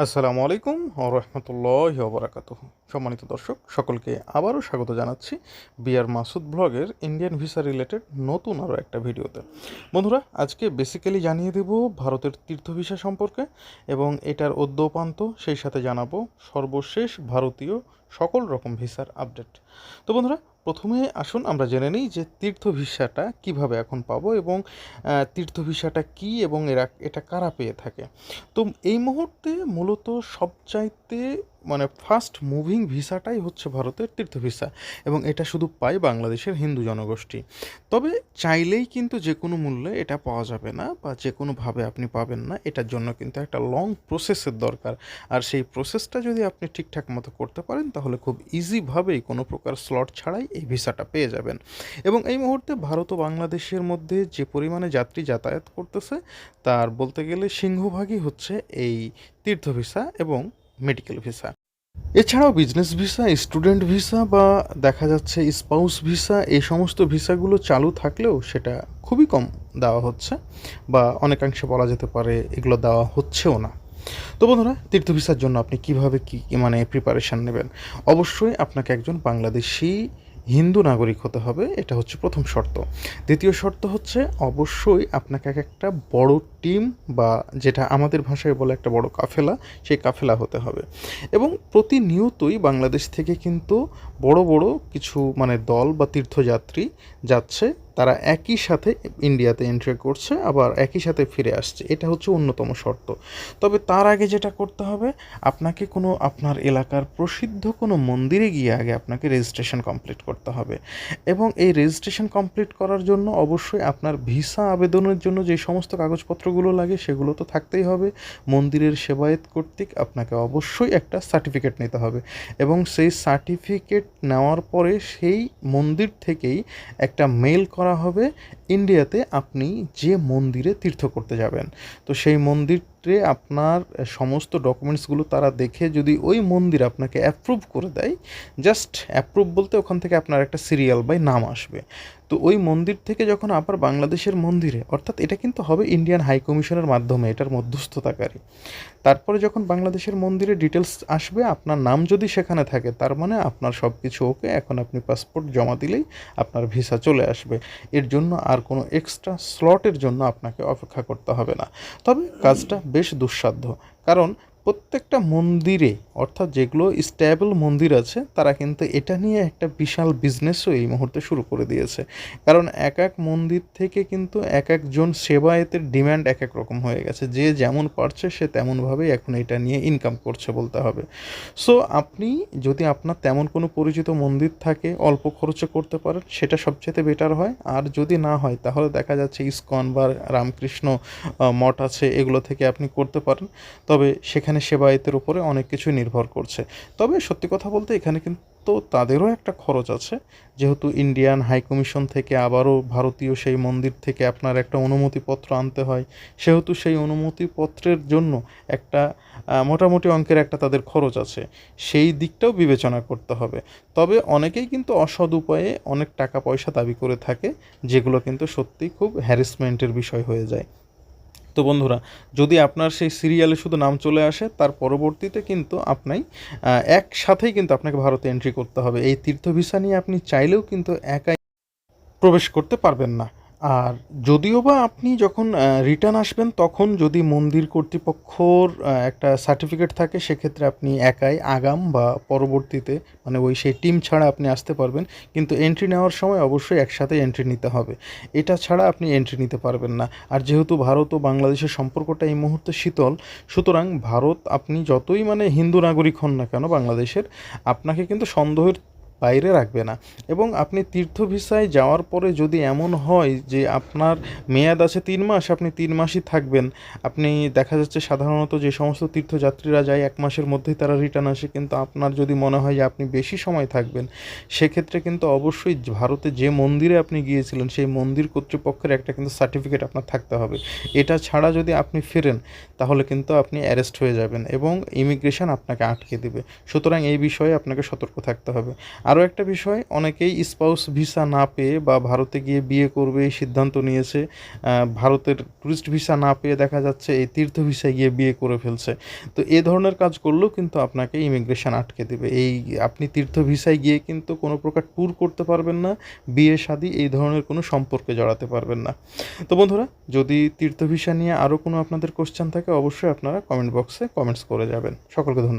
আসসালামু আলাইকুম রহমতুল্লাহ ওবরাকাতুহ। সম্মানিত দর্শক সকলকে আবারও স্বাগত জানাচ্ছি বিআর মাসুদ ব্লগের ইন্ডিয়ান ভিসা রিলেটেড নতুন আরও একটা ভিডিওতে। বন্ধুরা, আজকে বেসিক্যালি জানিয়ে দেব ভারতের তীর্থ ভিসা সম্পর্কে এবং এটার অদ্যোপান্ত, সেই সাথে জানাবো সর্বশেষ ভারতীয় সকল রকম ভিসার আপডেট। তো বন্ধুরা, প্রথমে আসুন আমরা জেনে নিই যে তীর্থ ভিসাটা কিভাবে এখন পাবো এবং তীর্থ ভিসাটা কী এবং এটা কারা পেয়ে থাকে। তো এই মুহূর্তে মূলত সবচাইতে ফাস্ট মুভিং ভিসাটাই হচ্ছে ভারতের তীর্থ ভিসা এবং এটা শুধু পায় বাংলাদেশের হিন্দু জনগোষ্ঠী। তবে চাইলেই কিন্তু যে কোনো মূল্যে এটা পাওয়া যাবে না বা যে কোনোভাবে আপনি পাবেন না, এটার জন্য কিন্তু একটা লং প্রসেসের দরকার। আর সেই প্রসেসটা যদি আপনি ঠিকঠাক মতো করতে পারেন তাহলে খুব ইজিভাবেই কোনো প্রকার স্লট ছাড়াই এই ভিসাটা পেয়ে যাবেন। এবং এই মুহূর্তে ভারত ও বাংলাদেশের মধ্যে যে পরিমাণে যাত্রী যাতায়াত করতেছে তার বলতে গেলে সিংহভাগই হচ্ছে এই তীর্থ ভিসা এবং মেডিকেল ভিসা। এছাড়াও বিজনেস ভিসা, স্টুডেন্ট ভিসা বা দেখা যাচ্ছে স্পাউস ভিসা, এই সমস্ত ভিসাগুলো চালু থাকলেও সেটা খুবই কম দেওয়া হচ্ছে বা অনেকাংশে বলা যেতে পারে এগুলো দেওয়া হচ্ছেও না। তো বন্ধুরা, তীর্থ ভিসার জন্য আপনি কিভাবে কি প্রিপারেশান নেবেন? অবশ্যই আপনাকে একজন বাংলাদেশি হিন্দু নাগরিক হতে হবে, এটা হচ্ছে প্রথম শর্ত। দ্বিতীয় শর্ত হচ্ছে অবশ্যই আপনাকে একটা বড় টিম বা যেটা আমাদের ভাষায় বলে একটা বড় কাফেলা, সেই কাফেলা হতে হবে। এবং প্রতিনিয়তই বাংলাদেশ থেকে কিন্তু বড় বড় কিছু দল বা তীর্থযাত্রী যাচ্ছে, তারা একই সাথে ইন্ডিয়াতে এন্ট্রি করছে আবার একই সাথে ফিরে আসছে, এটা হচ্ছে অন্যতম শর্ত। তবে তার আগে যেটা করতে হবে, আপনাকে আপনার এলাকার প্রসিদ্ধ কোনো মন্দিরে গিয়ে আগে আপনাকে রেজিস্ট্রেশন কমপ্লিট করতে হবে। এবং এই রেজিস্ট্রেশন কমপ্লিট করার জন্য অবশ্যই আপনার ভিসা আবেদনের জন্য যে সমস্ত কাগজপত্রগুলো লাগে সেগুলো তো থাকতেই হবে। মন্দিরের সেবায়েত কর্তৃক আপনাকে অবশ্যই একটা সার্টিফিকেট নিতে হবে এবং সেই সার্টিফিকেট নেওয়ার পরে সেই মন্দির থেকেই একটা মেল করা হবে ইন্ডিয়াতে আপনি যে মন্দিরে তীর্থ করতে যাবেন। তো সেই মন্দিরে আপনার সমস্ত ডকুমেন্টসগুলো তারা দেখে যদি ওই মন্দির আপনাকে অ্যাপ্রুভ করে দেয়, জাস্ট অ্যাপ্রুভ বলতে ওখান থেকে আপনার একটা সিরিয়াল বাই নাম আসবে। তো ওই মন্দির থেকে যখন আবার বাংলাদেশের মন্দিরে, অর্থাৎ এটা কিন্তু হবে ইন্ডিয়ান হাই কমিশনের মাধ্যমে, এটার মধ্যস্থতাকারী। তারপরে যখন বাংলাদেশের মন্দিরে ডিটেলস আসবে, আপনার নাম যদি সেখানে থাকে তার মানে আপনার সব কিছু ওকে, এখন আপনি পাসপোর্ট জমা দিলেই আপনার ভিসা চলে আসবে। এর জন্য আর কোনো এক্সট্রা স্লটের জন্য আপনাকে অপেক্ষা করতে হবে না। তবে কাজটা বেশ দুঃসাধ্য, কারণ প্রত্যেকটা মন্দিরে, অর্থাৎ যেগুলো স্ট্যাবল মন্দির আছে, তারা কিন্তু এটা নিয়ে একটা বিশাল বিজনেসও এই মুহূর্তে শুরু করে দিয়েছে। কারণ এক এক মন্দির থেকে কিন্তু এক একজন সেবায়েতের ডিম্যান্ড এক এক রকম হয়ে গেছে, যে যেমন পারছে সে তেমনভাবেই এখন এটা নিয়ে ইনকাম করছে বলতে হবে। সো আপনি যদি আপনার তেমন কোনো পরিচিত মন্দির থাকে, অল্প খরচে করতে পারেন, সেটা সবচেয়ে বেটার হয়। আর যদি না হয় তাহলে দেখা যাচ্ছে ইসকন বা রামকৃষ্ণ মঠ আছে, এগুলো থেকে আপনি করতে পারেন। তবে সেখানে সেবায়েতের উপরে অনেক কিছু নির্ভর করছে। তবে সত্যি কথা বলতে এখানে কিন্তু তাদেরও একটা খরচ আছে, যেহেতু ইন্ডিয়ান হাই কমিশন থেকে আবারও ভারতীয় সেই মন্দির থেকে আপনার একটা অনুমতিপত্র আনতে হয়, সেহেতু সেই অনুমতিপত্রের জন্য একটা মোটামুটি অঙ্কের একটা তাদের খরচ আছে, সেই দিকটাও বিবেচনা করতে হবে। তবে অনেকেই কিন্তু অসৎ উপায়ে অনেক টাকা পয়সা দাবি করে থাকে, যেগুলো কিন্তু সত্যিই খুব হ্যারাসমেন্টের বিষয় হয়ে যায়। তো বন্ধুরা, যদি আপনার সেই সিরিয়ালে শুধু নাম চলে আসে, তার পরবর্তীতে কিন্তু একসাথেই কিন্তু আপনাকে ভারতে এন্ট্রি করতে হবে। এই তীর্থ ভিসা নিয়ে আপনি চাইলেও কিন্তু একাই প্রবেশ করতে পারবেন না। আর যদিও বা আপনি যখন রিটার্ন আসবেন, তখন যদি মন্দির কর্তৃপক্ষর একটা সার্টিফিকেট থাকে, সেক্ষেত্রে আপনি একাই আগাম বা পরবর্তীতে ওই সেই টিম ছাড়া আপনি আসতে পারবেন। কিন্তু এন্ট্রি নেওয়ার সময় অবশ্যই একসাথে এন্ট্রি নিতে হবে, এটা ছাড়া আপনি এন্ট্রি নিতে পারবেন না। আর যেহেতু ভারত ও বাংলাদেশের সম্পর্কটা এই মুহূর্তে শীতল, সুতরাং ভারত, আপনি যতই হিন্দু নাগরিক হন না কেন বাংলাদেশের, আপনাকে কিন্তু সন্দেহের বাইরে রাখবে না। এবং আপনি তীর্থ ভিসায় যাওয়ার পরে যদি এমন হয় যে আপনার মেয়াদ আছে 3 মাস, আপনি 3 মাসই থাকবেন, আপনি দেখা যাচ্ছে সাধারণত যে সমস্ত তীর্থযাত্রীরা যায় 1 মাসের মধ্যেই তারা রিটার্ন আসে, কিন্তু আপনার যদি মনে হয় যে আপনি বেশি সময় থাকবেন, সেক্ষেত্রে কিন্তু অবশ্যই ভারতে যে মন্দিরে আপনি গিয়েছিলেন সেই মন্দির কর্তৃপক্ষের একটা কিন্তু সার্টিফিকেট আপনার থাকতে হবে। এটা ছাড়া যদি আপনি ফেরেন তাহলে কিন্তু আপনি অ্যারেস্ট হয়ে যাবেন এবং ইমিগ্রেশন আপনাকে আটকে দেবে। সুতরাং এই বিষয়ে আপনাকে সতর্ক থাকতে হবে। আরও একটা বিষয়, অনেকেই স্পাউস ভিসা না পেয়ে বা ভারতে গিয়ে বিয়ে করবে এই সিদ্ধান্ত নিয়েছে, ভারতের ট্যুরিস্ট ভিসা না পেয়ে দেখা যাচ্ছে এই তীর্থ ভিসায় গিয়ে বিয়ে করে ফেলছে। তো এ ধরনের কাজ করলেও কিন্তু আপনাকে ইমিগ্রেশন আটকে দেবে। আপনি তীর্থ ভিসায় গিয়ে কিন্তু কোনো প্রকার ট্যুর করতে পারবেন না, বিয়ে শাদী এই ধরনের কোনো সম্পর্কে জড়াতে পারবেন না। তো বন্ধুরা, যদি তীর্থ ভিসা নিয়ে আরও কোনো আপনাদের কোশ্চেন থাকে অবশ্যই আপনারা কমেন্ট বক্সে কমেন্টস করে যাবেন। সকলকে ধন্যবাদ।